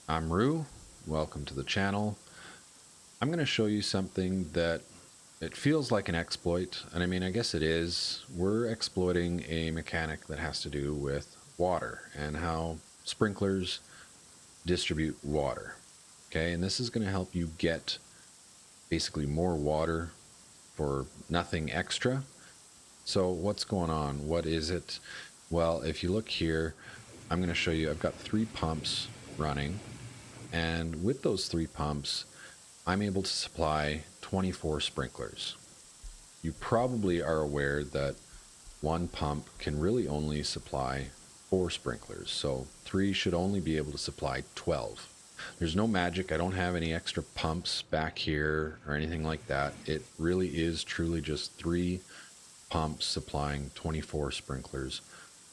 I'm Rue. Welcome to the channel. I'm going to show you something that it feels like an exploit, and I mean, I guess it is. We're exploiting a mechanic that has to do with water and how sprinklers distribute water. Okay, and this is going to help you get basically more water for nothing extra. So what's going on? What is it? Well, if you look here, I'm going to show you, I've got 3 pumps running. And with those 3 pumps, I'm able to supply 24 sprinklers. You probably are aware that one pump can really only supply 4 sprinklers, so 3 should only be able to supply 12. There's no magic. I don't have any extra pumps back here or anything like that. It really is truly just 3 pumps supplying 24 sprinklers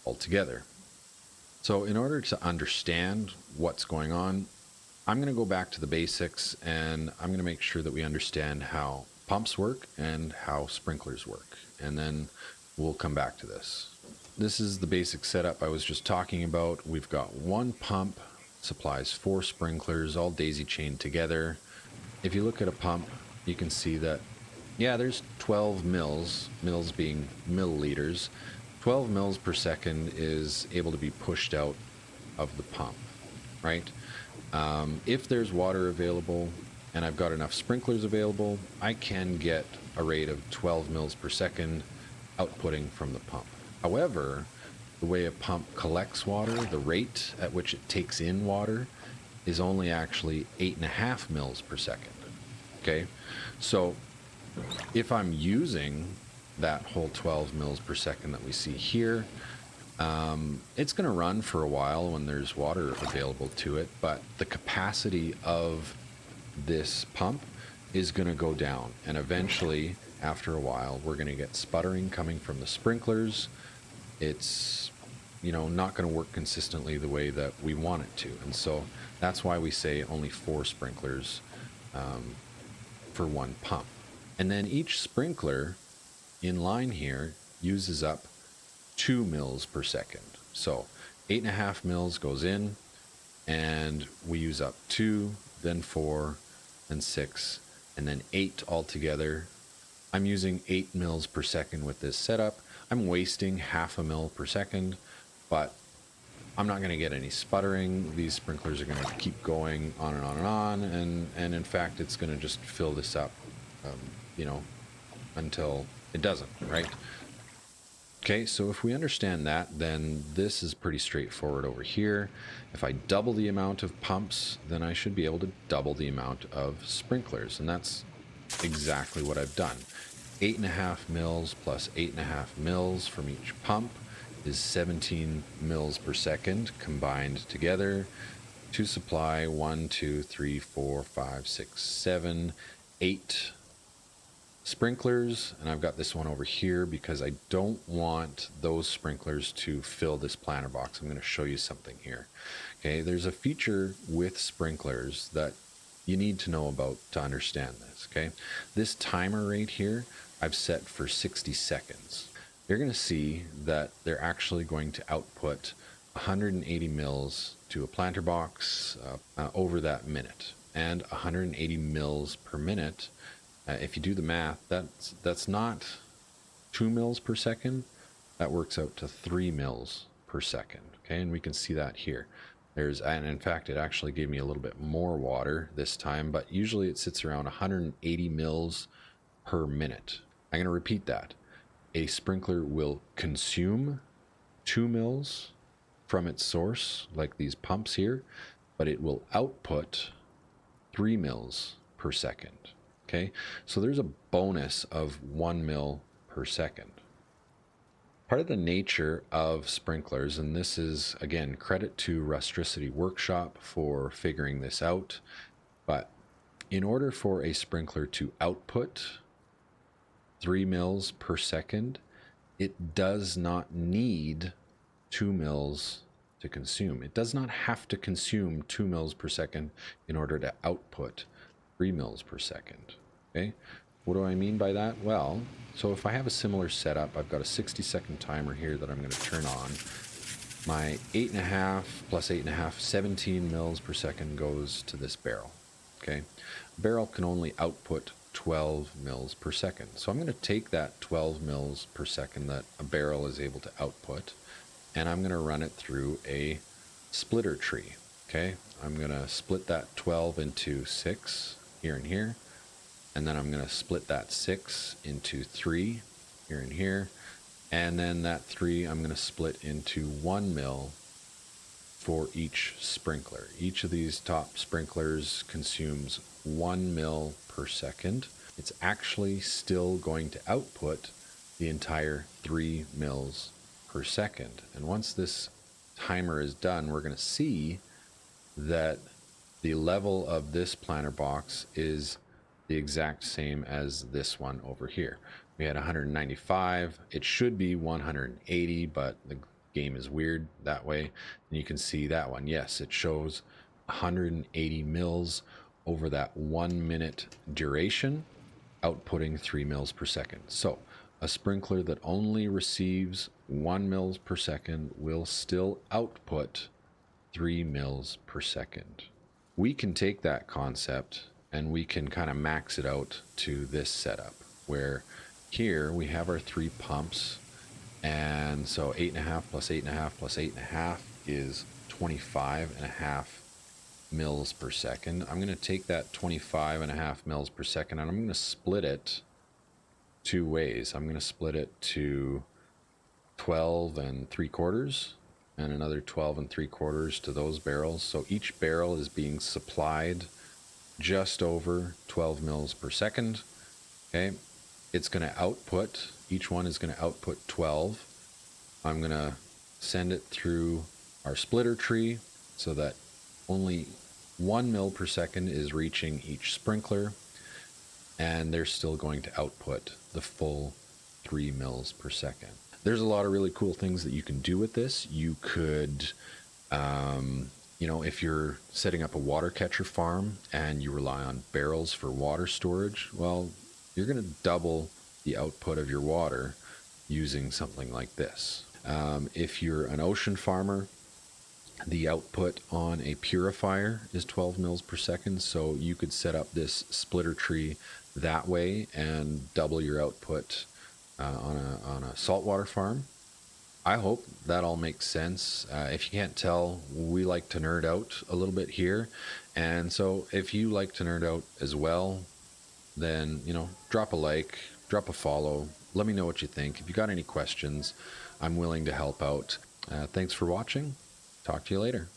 altogether. So in order to understand what's going on, I'm going to go back to the basics, and I'm going to make sure that we understand how pumps work and how sprinklers work, and then we'll come back to this. This is the basic setup I was just talking about. We've got 1 pump, supplies 4 sprinklers, all daisy chained together. If you look at a pump, you can see that, yeah, there's 12 mils being milliliters. 12 mils per second is able to be pushed out of the pump, right? If there's water available and I've got enough sprinklers available, I can get a rate of 12 mils per second outputting from the pump. However, the way a pump collects water, the rate at which it takes in water, is only actually 8.5 mils per second. Okay, so if I'm using that whole 12 mils per second that we see here, it's going to run for a while when there's water available to it, but the capacity of this pump is going to go down, and eventually, after a while, we're going to get sputtering coming from the sprinklers. It's, not going to work consistently the way that we want it to, and so that's why we say only 4 sprinklers for 1 pump. And then each sprinkler in line here uses up 2 mils per second. So 8.5 mils goes in, and we use up 2, then 4, then 6, and then 8 altogether. I'm using 8 mils per second with this setup. I'm wasting 0.5 mil per second, but I'm not going to get any sputtering. These sprinklers are going to keep going on and on and on, and in fact, it's going to just fill this up, until it doesn't, right? Okay, so if we understand that, then this is pretty straightforward over here. If I double the amount of pumps, then I should be able to double the amount of sprinklers, and that's exactly what I've done. 8.5 mils plus 8.5 mils from each pump is 17 mils per second combined together to supply 1, 2, 3, 4, 5, 6, 7, 8 sprinklers. And I've got this one over here because I don't want those sprinklers to fill this planter box. I'm going to show you something here. Okay, there's a feature with sprinklers that you need to know about to understand this. Okay, this timer rate here I've set for 60 seconds. You're going to see that they're actually going to output 180 mils to a planter box over that minute, and 180 mils per minute. If you do the math, that's not 2 mils per second. That works out to 3 mils per second. Okay, and we can see that here. And in fact, it actually gave me a little bit more water this time, but usually it sits around 180 mils per minute. I'm going to repeat that. A sprinkler will consume 2 mils from its source, like these pumps here, but it will output 3 mils per second. Okay, so there's a bonus of 1 mil per second. Part of the nature of sprinklers, and this is, again, credit to Rustrician Workshop for figuring this out, but in order for a sprinkler to output 3 mils per second, it does not need 2 mils to consume. It does not have to consume 2 mils per second in order to output 3 mils per second. Okay, what do I mean by that? Well, so if I have a similar setup, I've got a 60-second timer here that I'm going to turn on. My 8.5 plus 8.5, 17 mils per second goes to this barrel. Okay, a barrel can only output 12 mils per second. So I'm going to take that 12 mils per second that a barrel is able to output, and I'm going to run it through a splitter tree. Okay, I'm going to split that 12 into 6 here and here, and then I'm going to split that 6 into 3 here and here, and then that 3 I'm going to split into 1 mil for each sprinkler. Each of these top sprinklers consumes 1 mil per second. It's actually still going to output the entire 3 mils per second. And once this timer is done, we're going to see that the level of this planter box is the exact same as this one over here. We had 195. It should be 180, but the game is weird that way. And you can see that one. Yes, it shows 180 mils over that 1 minute duration, outputting 3 mils per second. So a sprinkler that only receives 1 mils per second will still output 3 mils per second. We can take that concept and we can kind of max it out to this setup, where here we have our 3 pumps, and so 8.5 plus 8.5 plus 8.5 is 25.5 mils per second. I'm going to take that 25.5 mils per second and I'm going to split it 2 ways. I'm going to split it to 12 3/4 and another 12 3/4 to those barrels. So each barrel is being supplied just over 12 mils per second. Okay, it's going to output, each one is going to output 12. I'm going to send it through our splitter tree so that only 1 mil per second is reaching each sprinkler, and they're still going to output the full 3 mils per second. There's a lot of really cool things that you can do with this. You could, if you're setting up a water catcher farm and you rely on barrels for water storage, well, you're going to double the output of your water using something like this. If you're an ocean farmer, the output on a purifier is 12 mils per second, so you could set up this splitter tree that way and double your output on a saltwater farm. I hope that all makes sense. If you can't tell, we like to nerd out a little bit here, and so if you like to nerd out as well, then drop a like, drop a follow, let me know what you think. If you got any questions, I'm willing to help out. Thanks for watching. Talk to you later.